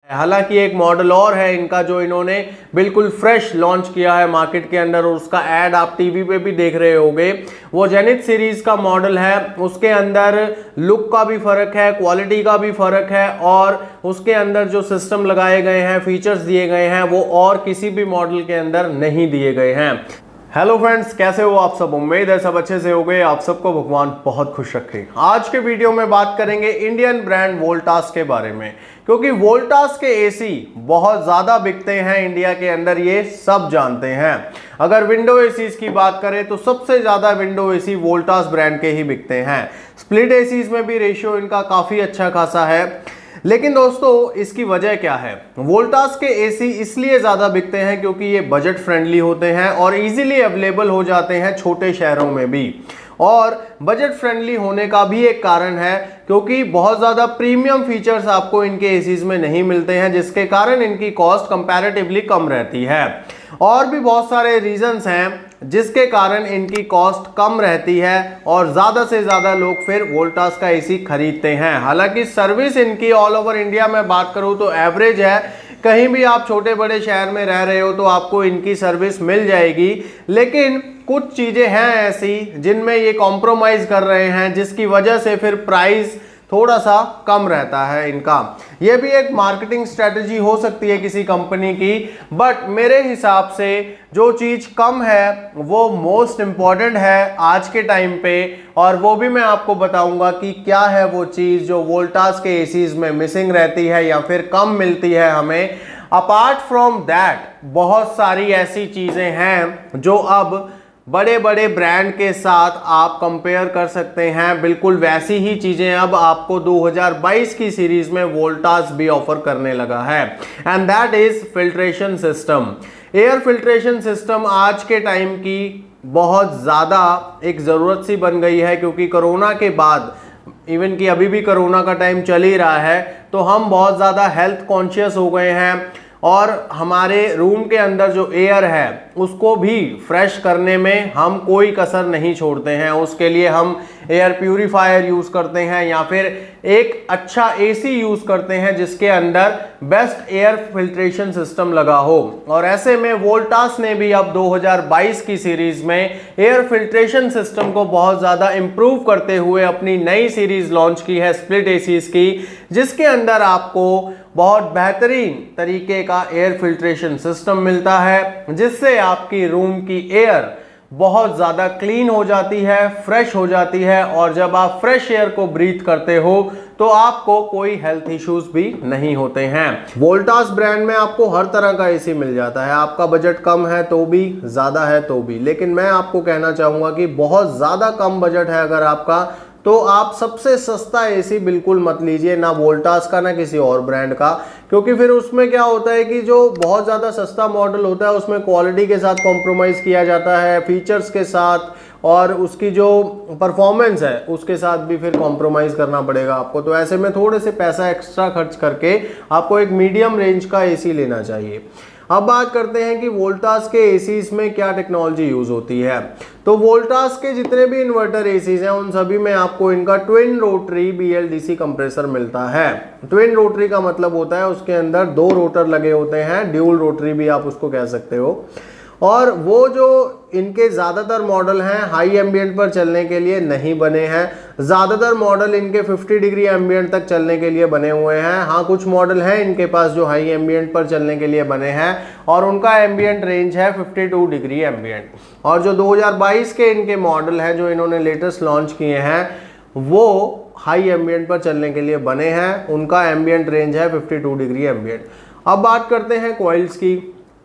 हालांकि एक मॉडल और है इनका जो इन्होंने बिल्कुल फ्रेश लॉन्च किया है मार्केट के अंदर, और उसका ऐड आप टीवी पे भी देख रहे होंगे। वो जेनिथ सीरीज का मॉडल है, उसके अंदर लुक का भी फर्क है, क्वालिटी का भी फर्क है, और उसके अंदर जो सिस्टम लगाए गए हैं, फीचर्स दिए गए हैं, वो और किसी भी मॉडल के अंदर नहीं दिए गए हैं। हेलो फ्रेंड्स, कैसे हो आप सब? उम्मीद है सब अच्छे से हो गए। आप सबको भगवान बहुत खुश रखे। आज के वीडियो में बात करेंगे इंडियन ब्रांड वोल्टास के बारे में, क्योंकि वोल्टास के एसी बहुत ज्यादा बिकते हैं इंडिया के अंदर, ये सब जानते हैं। अगर विंडो एसीज की बात करें तो सबसे ज्यादा विंडो एसी वोल्टास ब्रांड के ही बिकते हैं। स्प्लिट एसीज में भी रेशियो इनका काफी अच्छा खासा है। लेकिन दोस्तों, इसकी वजह क्या है? वोल्टास के एसी इसलिए ज्यादा बिकते हैं क्योंकि ये बजट फ्रेंडली होते हैं और इजीली अवेलेबल हो जाते हैं छोटे शहरों में भी। और बजट फ्रेंडली होने का भी एक कारण है क्योंकि बहुत ज्यादा प्रीमियम फीचर्स आपको इनके एसीज में नहीं मिलते हैं, जिसके कारण इनकी कॉस्ट कंपैरेटिवली कम रहती है। और भी बहुत सारे रीजंस हैं जिसके कारण इनकी कॉस्ट कम रहती है और ज्यादा से ज्यादा लोग फिर वोल्टास का एसी खरीदते हैं। हालांकि सर्विस इनकी ऑल ओवर इंडिया में बात करूं तो एवरेज है। कहीं भी आप छोटे बड़े शहर में रह रहे हो तो आपको इनकी सर्विस मिल जाएगी, लेकिन कुछ चीजें हैं ऐसी जिनमें ये कॉम्प्रोमाइज कर रहे हैं, जिसकी वजह से फिर प्राइस थोड़ा सा कम रहता है इनका। यह भी एक मार्केटिंग स्ट्रेटजी हो सकती है किसी कंपनी की, बट मेरे हिसाब से जो चीज कम है वो मोस्ट इंपॉर्टेंट है आज के टाइम पे, और वो भी मैं आपको बताऊंगा कि क्या है वो चीज जो वोल्टास के एसीज में मिसिंग रहती है या फिर कम मिलती है हमें। अपार्ट फ्रॉम दैट बहुत सारी ऐसी चीजें हैं जो अब बड़े बड़े ब्रांड के साथ आप कंपेयर कर सकते हैं। बिल्कुल वैसी ही चीजें अब आपको 2022 की सीरीज में वोल्टास भी ऑफर करने लगा है, and that is filtration system. Air filtration system आज के टाइम की बहुत ज्यादा एक जरूरत सी बन गई है, क्योंकि कोरोना के बाद, इवन कि अभी भी कोरोना का टाइम चल ही रहा है, तो हम बहुत ज्यादा हेल्थ कॉन्शियस हो गए हैं और हमारे रूम के अंदर जो एयर है उसको भी फ्रेश करने में हम कोई कसर नहीं छोड़ते हैं। उसके लिए हम एयर प्यूरिफायर यूज करते हैं या फिर एक अच्छा एसी यूज करते हैं जिसके अंदर बेस्ट एयर फिल्ट्रेशन सिस्टम लगा हो। और ऐसे में वोल्टास ने भी अब 2022 की सीरीज में एयर फिल्ट्रेशन सिस्टम को बहुत ज्यादा इंप्रूव करते हुए अपनी नई सीरीज लॉन्च की है, स्प्लिट एसीज की, जिसके अंदर आपको बहुत बेहतरीन तरीके का एयर फिल्ट्रेशन सिस्टम मिलता है, जिससे आपकी रूम की एयर बहुत ज्यादा क्लीन हो जाती है, फ्रेश हो जाती है, और जब आप फ्रेश एयर को ब्रीथ करते हो तो आपको कोई हेल्थ इश्यूज भी नहीं होते हैं। वोल्टास ब्रांड में आपको हर तरह का एसी मिल जाता है। आपका बजट कम है तो भी, ज्यादा है तो भी, लेकिन मैं आपको कहना चाहूंगा कि बहुत ज्यादा कम बजट है अगर आपका, तो आप सबसे सस्ता एसी बिल्कुल मत लीजिए, ना वोल्टास का ना किसी और ब्रांड का, क्योंकि फिर उसमें क्या होता है कि जो बहुत ज़्यादा सस्ता मॉडल होता है उसमें क्वालिटी के साथ कॉम्प्रोमाइज़ किया जाता है, फीचर्स के साथ, और उसकी जो परफॉर्मेंस है उसके साथ भी फिर कॉम्प्रोमाइज़ करना पड़ेगा आपको। तो ऐसे में थोड़े से पैसा एक्स्ट्रा खर्च करके आपको एक मीडियम रेंज का एसी लेना चाहिए। अब बात करते हैं कि वोल्टास के एसीज में क्या टेक्नोलॉजी यूज होती है। तो वोल्टास के जितने भी इन्वर्टर एसीज हैं उन सभी में आपको इनका ट्विन रोटरी BLDC कंप्रेसर मिलता है। ट्विन रोटरी का मतलब होता है उसके अंदर दो रोटर लगे होते हैं, ड्यूल रोटरी भी आप उसको कह सकते हो। और वो जो इनके ज़्यादातर मॉडल हैं हाई एम्बियंट पर चलने के लिए नहीं बने हैं। ज़्यादातर मॉडल इनके 50 डिग्री एम्बियंट तक चलने के लिए बने हुए हैं। हाँ, कुछ मॉडल हैं इनके पास जो हाई एम्बियंट पर चलने के लिए बने हैं और उनका एम्बियंट रेंज है 52 डिग्री एम्बियंट। और जो 2022 के इनके मॉडल हैं जो इन्होंने लेटेस्ट लॉन्च किए हैं वो हाई एम्बियंट पर चलने के लिए बने हैं, उनका एम्बियंट रेंज है 52 डिग्री एम्बियंट। अब बात करते हैं कॉइल्स की।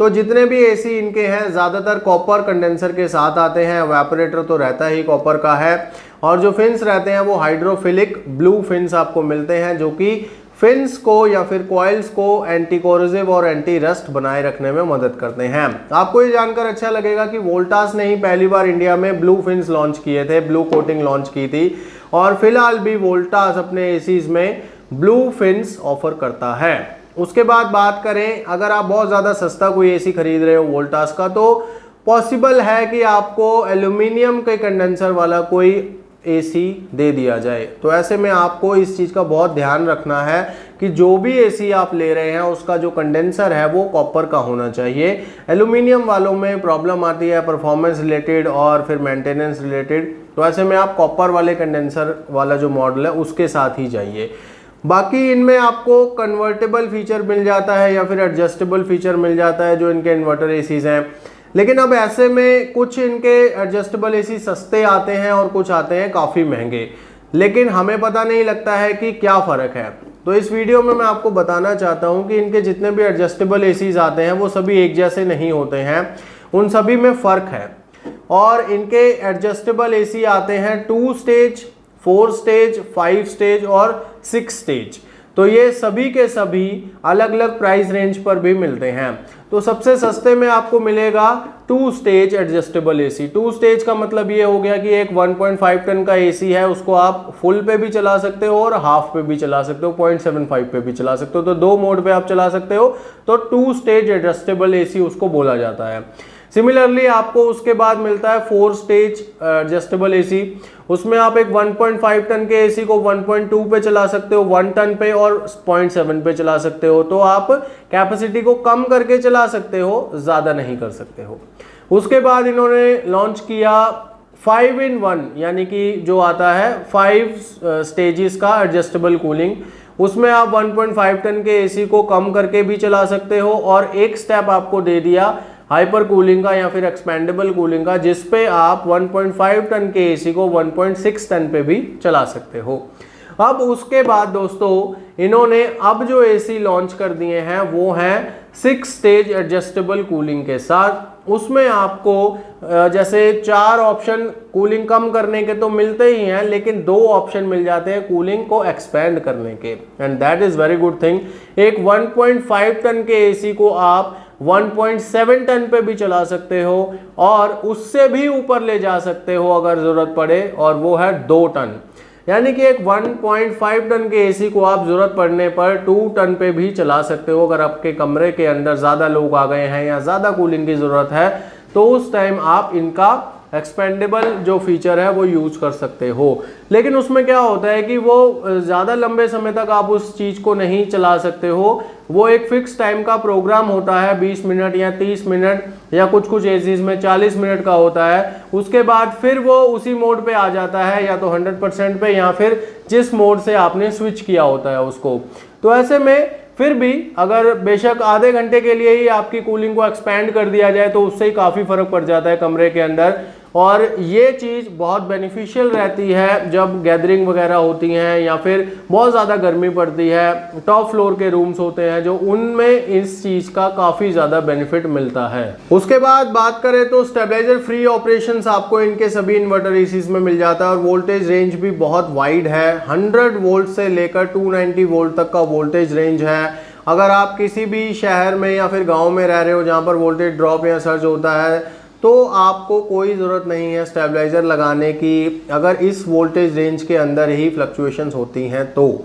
तो जितने भी एसी इनके हैं ज़्यादातर कॉपर कंडेंसर के साथ आते हैं। एवापोरेटर तो रहता ही कॉपर का है, और जो फिन्स रहते हैं वो हाइड्रोफिलिक ब्लू फिन्स आपको मिलते हैं, जो कि फिन्स को या फिर कॉइल्स को एंटी कोरोसिव और एंटी रस्ट बनाए रखने में मदद करते हैं। आपको ये जानकर अच्छा लगेगा कि वोल्टास ने ही पहली बार इंडिया में ब्लू फिन्स लॉन्च किए थे, ब्लू कोटिंग लॉन्च की थी, और फिलहाल भी वोल्टास अपने एसीज में ब्लू फिन्स ऑफर करता है। उसके बाद बात करें, अगर आप बहुत ज़्यादा सस्ता कोई एसी खरीद रहे हो वोल्टास का, तो पॉसिबल है कि आपको एल्यूमिनियम के कंडेंसर वाला कोई एसी दे दिया जाए। तो ऐसे में आपको इस चीज़ का बहुत ध्यान रखना है कि जो भी एसी आप ले रहे हैं उसका जो कंडेंसर है वो कॉपर का होना चाहिए। एल्यूमिनियम वालों में प्रॉब्लम आती है परफॉर्मेंस रिलेटेड और फिर मेंटेनेंस रिलेटेड, तो ऐसे में आप कॉपर वाले कंडेंसर वाला जो मॉडल है उसके साथ ही जाइए। बाकी इनमें आपको कन्वर्टेबल फीचर मिल जाता है या फिर एडजस्टेबल फीचर मिल जाता है जो इनके इन्वर्टर एसीज हैं। लेकिन अब ऐसे में कुछ इनके एडजस्टेबल एसी सस्ते आते हैं और कुछ आते हैं काफ़ी महंगे, लेकिन हमें पता नहीं लगता है कि क्या फ़र्क है। तो इस वीडियो में मैं आपको बताना चाहता हूं कि इनके जितने भी एडजस्टेबल एसीज आते हैं वो सभी एक जैसे नहीं होते हैं, उन सभी में फ़र्क है। और इनके एडजस्टेबल एसी आते हैं 2 स्टेज, 4 स्टेज, 5 स्टेज और 6 स्टेज। तो ये सभी के सभी अलग अलग प्राइस रेंज पर भी मिलते हैं। तो सबसे सस्ते में आपको मिलेगा 2 स्टेज एडजस्टेबल एसी। 2 स्टेज का मतलब ये हो गया कि एक 1.5 टन का एसी है, उसको आप फुल पे भी चला सकते हो और हाफ पे भी चला सकते हो, 0.75 पे भी चला सकते हो, तो 2 मोड पे आप चला सकते हो। तो 2 स्टेज एडजस्टेबल एसी उसको बोला जाता है। सिमिलरली आपको उसके बाद मिलता है 4 स्टेज एडजस्टेबल एसी। उसमें आप एक 1.5 टन के एसी को 1.2 पे चला सकते हो, 1 टन पे और 0.7 पे चला सकते हो। तो आप कैपेसिटी को कम करके चला सकते हो, ज़्यादा नहीं कर सकते हो। उसके बाद इन्होंने लॉन्च किया 5-in-1 यानी कि जो आता है 5 स्टेजेस का एडजस्टेबल कूलिंग। उसमें आप 1.5 टन के एसी को कम करके भी चला सकते हो और एक स्टेप आपको दे दिया हाइपर कूलिंग का या फिर एक्सपेंडेबल कूलिंग का, जिसपे आप 1.5 टन के एसी को 1.6 टन पे भी चला सकते हो। अब उसके बाद दोस्तों इन्होंने अब जो एसी लॉन्च कर दिए हैं वो हैं 6 स्टेज एडजस्टेबल कूलिंग के साथ। उसमें आपको जैसे 4 ऑप्शन कूलिंग कम करने के तो मिलते ही हैं, लेकिन 2 ऑप्शन मिल जाते हैं कूलिंग को एक्सपेंड करने के, and that is very good thing. एक 1.5 टन के एसी को आप 1.7 टन पे भी चला सकते हो और उससे भी ऊपर ले जा सकते हो अगर जरूरत पड़े, और वो है 2 टन। यानी कि एक 1.5 टन के एसी को आप जरूरत पड़ने पर 2 टन पे भी चला सकते हो। अगर आपके कमरे के अंदर ज़्यादा लोग आ गए हैं या ज़्यादा कूलिंग की ज़रूरत है तो उस टाइम आप इनका एक्सपेंडेबल जो फीचर है वो यूज कर सकते हो। लेकिन उसमें क्या होता है कि वो ज़्यादा लंबे समय तक आप उस चीज़ को नहीं चला सकते हो। वो एक फिक्स टाइम का प्रोग्राम होता है, 20 मिनट या 30 मिनट या कुछ एसीज में 40 मिनट का होता है। उसके बाद फिर वो उसी मोड पे आ जाता है, या तो 100% पे या फिर जिस मोड से आपने स्विच किया होता है उसको। तो ऐसे में फिर भी अगर बेशक आधे घंटे के लिए ही आपकी कूलिंग को एक्सपेंड कर दिया जाए तो उससे ही काफ़ी फ़र्क पड़ जाता है कमरे के अंदर। और ये चीज़ बहुत बेनिफिशियल रहती है जब गैदरिंग वगैरह होती हैं या फिर बहुत ज़्यादा गर्मी पड़ती है, टॉप फ्लोर के रूम्स होते हैं जो, उनमें इस चीज़ का काफ़ी ज़्यादा बेनिफिट मिलता है। उसके बाद बात करें तो स्टेबलाइजर फ्री ऑपरेशंस आपको इनके सभी इन्वर्टर एसीज में मिल जाता है और वोल्टेज रेंज भी बहुत वाइड है। 100 वोल्ट से लेकर 290 वोल्ट तक का वोल्टेज रेंज है। अगर आप किसी भी शहर में या फिर गाँव में रह रहे हो जहाँ पर वोल्टेज ड्रॉप या सर्ज होता है तो आपको कोई ज़रूरत नहीं है स्टेबलाइज़र लगाने की, अगर इस वोल्टेज रेंज के अंदर ही फ्लक्चुएशंस होती हैं तो।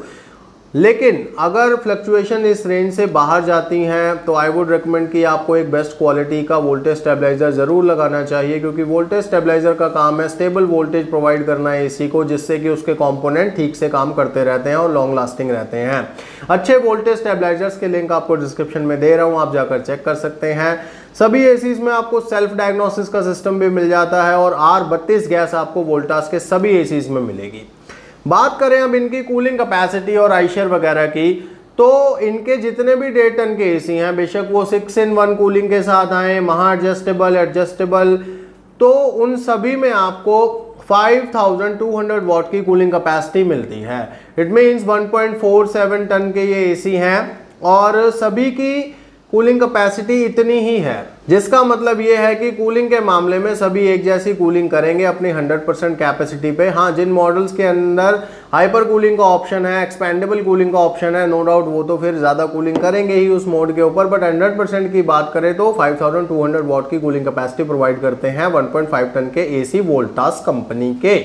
लेकिन अगर फ्लक्चुएशन इस रेंज से बाहर जाती हैं तो आई वुड रिकमेंड कि आपको एक बेस्ट क्वालिटी का वोल्टेज स्टेबलाइज़र ज़रूर लगाना चाहिए, क्योंकि वोल्टेज स्टेबलाइज़र का काम है स्टेबल वोल्टेज प्रोवाइड करना है एसी को, जिससे कि उसके कंपोनेंट ठीक से काम करते रहते हैं और लॉन्ग लास्टिंग रहते हैं। अच्छे वोल्टेज स्टेबलाइजर्स के लिंक आपको डिस्क्रिप्शन में दे रहा हूँ, आप जाकर चेक कर सकते हैं। सभी एसीज में आपको सेल्फ डायग्नोसिस का सिस्टम भी मिल जाता है और R32 गैस आपको वोल्टास के सभी एसीज में मिलेगी। बात करें अब इनकी कूलिंग कैपेसिटी और आइशर वगैरह की, तो इनके जितने भी 1.5 टन के एसी हैं, बेशक वो 6-in-1 कूलिंग के साथ आए, महा एडजस्टेबल, तो उन सभी में आपको 5200 वॉट की कूलिंग कैपेसिटी मिलती है। इट मीन्स 1.47 टन के ये एसी हैं और सभी की कूलिंग कैपेसिटी इतनी ही है, जिसका मतलब ये है कि कूलिंग के मामले में सभी एक जैसी कूलिंग करेंगे अपनी 100% कैपेसिटी पे। हाँ, जिन मॉडल्स के अंदर हाइपर कूलिंग का ऑप्शन है, एक्सपेंडेबल कूलिंग का ऑप्शन है, नो डाउट वो तो फिर ज़्यादा कूलिंग करेंगे ही उस मोड के ऊपर, बट 100% की बात करें तो 5200 वॉट की कूलिंग कैपेसिटी प्रोवाइड करते हैं 1.5 टन के एसी वोल्टास कंपनी के।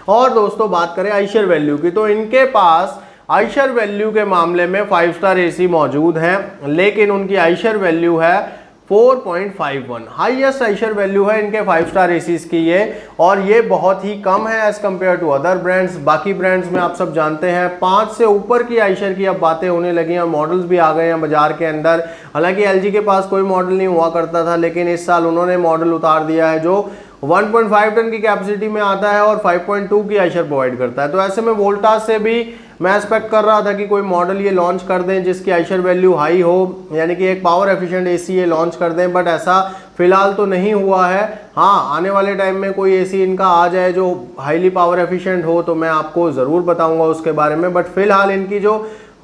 और दोस्तों बात करें आइशर वैल्यू की, तो इनके पास आइशर वैल्यू के मामले में 5 स्टार एसी मौजूद हैं, लेकिन उनकी आइशर वैल्यू है 4.51 हाईएस्ट आइशर वैल्यू है इनके 5 स्टार एसीज की ये, और ये बहुत ही कम है as compare to other brands. बाकी ब्रांड्स में आप सब जानते हैं 5 से ऊपर की आइशर की अब बातें होने लगी हैं, मॉडल्स भी आ गए हैं बाजार के अंदर। हालांकि एलजी के पास कोई मॉडल नहीं हुआ करता था, लेकिन इस साल उन्होंने मॉडल उतार दिया है जो 1.5 टन की कैपेसिटी में आता है और 5.2 की आइशर प्रोवाइड करता है। तो ऐसे में वोल्टास से भी मैं एक्सपेक्ट कर रहा था कि कोई मॉडल ये लॉन्च कर दें जिसकी आइशर वैल्यू हाई हो, यानी कि एक पावर एफिशिएंट एसी ये लॉन्च कर दें, बट ऐसा फिलहाल तो नहीं हुआ है। हाँ, आने वाले टाइम में कोई एसी इनका आ जाए जो हाईली पावर एफिशिएंट हो तो मैं आपको ज़रूर बताऊंगा उसके बारे में। बट फिलहाल इनकी जो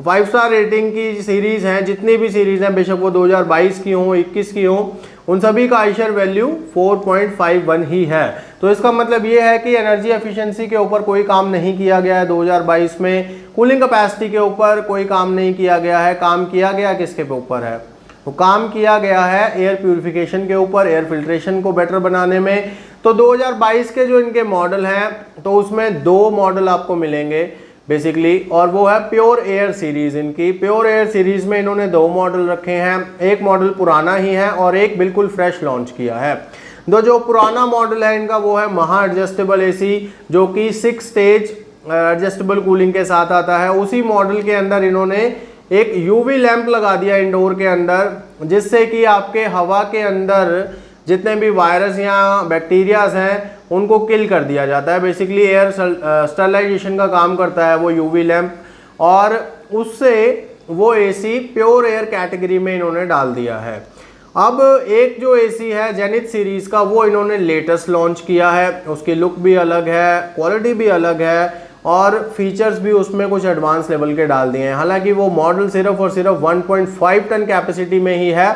5 स्टार रेटिंग की सीरीज़ हैं, जितनी भी सीरीज़ हैं, बेशक वो 2022 की हों 21 की हों, उन सभी का आइशर वैल्यू 4.51 ही है। तो इसका मतलब ये है कि एनर्जी एफिशिएंसी के ऊपर कोई काम नहीं किया गया है 2022 में, कूलिंग कैपेसिटी के ऊपर कोई काम नहीं किया गया है। काम किया गया किसके ऊपर है? तो काम किया गया है एयर प्यूरिफिकेशन के ऊपर, एयर फिल्ट्रेशन को बेटर बनाने में। तो 2022 के जो इनके मॉडल हैं तो उसमें 2 मॉडल आपको मिलेंगे बेसिकली, और वो है प्योर एयर सीरीज। इनकी प्योर एयर सीरीज में इन्होंने 2 मॉडल रखे हैं, एक मॉडल पुराना ही है और एक बिल्कुल फ्रेश लॉन्च किया है। जो पुराना मॉडल है इनका वो है महा एडजस्टेबल एसी, जो कि 6 स्टेज एडजस्टेबल कूलिंग के साथ आता है। उसी मॉडल के अंदर इन्होंने एक यूवी लैंप लगा दिया इंडोर के अंदर, जिससे कि आपके हवा के अंदर जितने भी वायरस या बैक्टीरियाज हैं उनको किल कर दिया जाता है। बेसिकली एयर स्टरलाइजेशन का काम करता है वो यूवी लैंप, और उससे वो एसी प्योर एयर कैटेगरी में इन्होंने डाल दिया है। अब एक जो एसी है जेनिथ सीरीज का, वो इन्होंने लेटेस्ट लॉन्च किया है। उसकी लुक भी अलग है, क्वालिटी भी अलग है, और फीचर्स भी उसमें कुछ एडवांस लेवल के डाल दिए हैं। हालांकि वो मॉडल सिर्फ और सिर्फ 1.5 टन कैपेसिटी में ही है,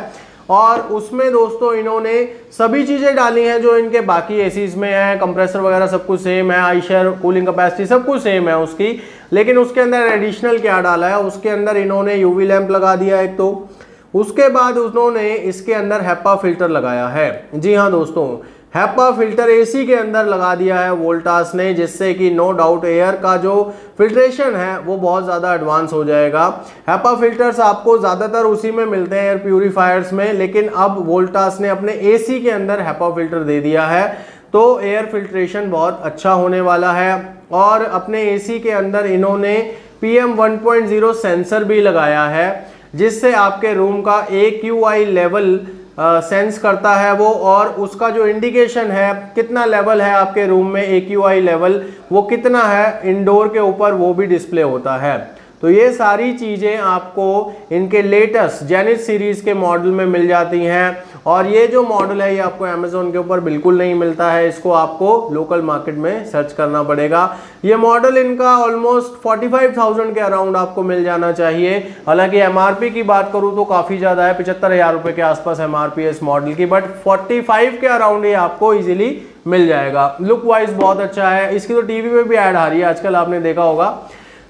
और उसमें दोस्तों इन्होंने सभी चीज़ें डाली हैं जो इनके बाकी एसीज में है। कंप्रेसर वगैरह सब कुछ सेम है, आइशर, कूलिंग कैपेसिटी सब कुछ सेम है उसकी, लेकिन उसके अंदर एडिशनल क्या डाला है? उसके अंदर इन्होंने यूवी लैंप लगा दिया एक तो, उसके बाद उन्होंने इसके अंदर हैपा फिल्टर लगाया है। जी हाँ दोस्तों, हैपा फिल्टर एसी के अंदर लगा दिया है वोल्टास ने, जिससे कि नो डाउट एयर का जो फिल्ट्रेशन है वो बहुत ज़्यादा एडवांस हो जाएगा। हैपा फिल्टर्स आपको ज़्यादातर उसी में मिलते हैं एयर प्यूरीफायर्स में, लेकिन अब वोल्टास ने अपने एसी के अंदर हैपा फिल्टर दे दिया है, तो एयर फिल्ट्रेशन बहुत अच्छा होने वाला है। और अपने एसी के अंदर इन्होंने PM 1.0 सेंसर भी लगाया है, जिससे आपके रूम का AQI लेवल सेंस करता है वो, और उसका जो इंडिकेशन है कितना लेवल है आपके रूम में, AQI लेवल वो कितना है इंडोर के ऊपर, वो भी डिस्प्ले होता है। तो ये सारी चीज़ें आपको इनके लेटेस्ट जेनिथ सीरीज़ के मॉडल में मिल जाती हैं, और ये जो मॉडल है ये आपको अमेज़ॉन के ऊपर बिल्कुल नहीं मिलता है, इसको आपको लोकल मार्केट में सर्च करना पड़ेगा। ये मॉडल इनका ऑलमोस्ट 45,000 के अराउंड आपको मिल जाना चाहिए। हालांकि MRP की बात करूँ तो काफ़ी ज़्यादा है, 75,000 रुपये के आसपास MRP है इस मॉडल की, बट 45 के अराउंड ये आपको ईजिली मिल जाएगा। लुक वाइज बहुत अच्छा है। इसकी तो टीवी पे भी ऐड आ रही है आजकल, आपने देखा होगा।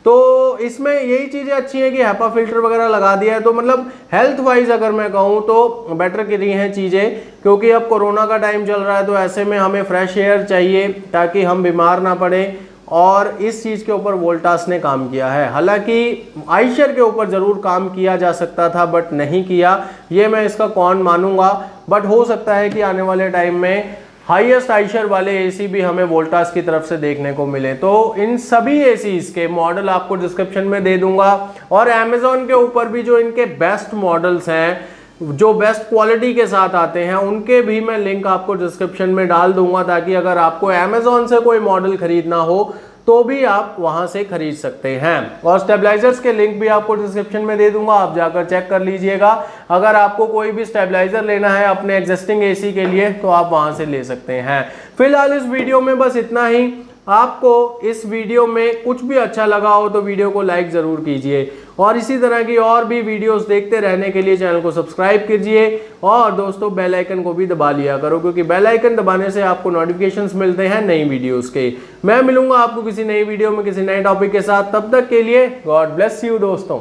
तो इसमें यही चीज़ें अच्छी हैं कि हैपा फिल्टर वगैरह लगा दिया है, तो मतलब हेल्थ वाइज अगर मैं कहूँ तो बेटर की रही हैं चीज़ें, क्योंकि अब कोरोना का टाइम चल रहा है, तो ऐसे में हमें फ्रेश एयर चाहिए ताकि हम बीमार ना पड़े, और इस चीज़ के ऊपर वोल्टास ने काम किया है। हालांकि आइशर के ऊपर ज़रूर काम किया जा सकता था बट नहीं किया, ये मैं इसका कौन मानूंगा। बट हो सकता है कि आने वाले टाइम में हाईएस्ट आइशर वाले एसी भी हमें वोल्टास की तरफ से देखने को मिले। तो इन सभी एसीज के मॉडल आपको डिस्क्रिप्शन में दे दूंगा, और अमेज़ॉन के ऊपर भी जो इनके बेस्ट मॉडल्स हैं जो बेस्ट क्वालिटी के साथ आते हैं उनके भी मैं लिंक आपको डिस्क्रिप्शन में डाल दूंगा, ताकि अगर आपको अमेज़ॉन से कोई मॉडल खरीदना हो तो भी आप वहां से खरीद सकते हैं। और स्टेबलाइजर्स के लिंक भी आपको डिस्क्रिप्शन में दे दूंगा, आप जाकर चेक कर लीजिएगा। अगर आपको कोई भी स्टेबलाइजर लेना है अपने एग्जिस्टिंग एसी के लिए तो आप वहां से ले सकते हैं। फिलहाल इस वीडियो में बस इतना ही। आपको इस वीडियो में कुछ भी अच्छा लगा हो तो वीडियो को लाइक ज़रूर कीजिए, और इसी तरह की और भी वीडियोस देखते रहने के लिए चैनल को सब्सक्राइब कीजिए, और दोस्तों बेल आइकन को भी दबा लिया करो, क्योंकि बेल आइकन दबाने से आपको नोटिफिकेशंस मिलते हैं नई वीडियोस के। मैं मिलूंगा आपको किसी नई वीडियो में किसी नए टॉपिक के साथ, तब तक के लिए गॉड ब्लेस यू दोस्तों।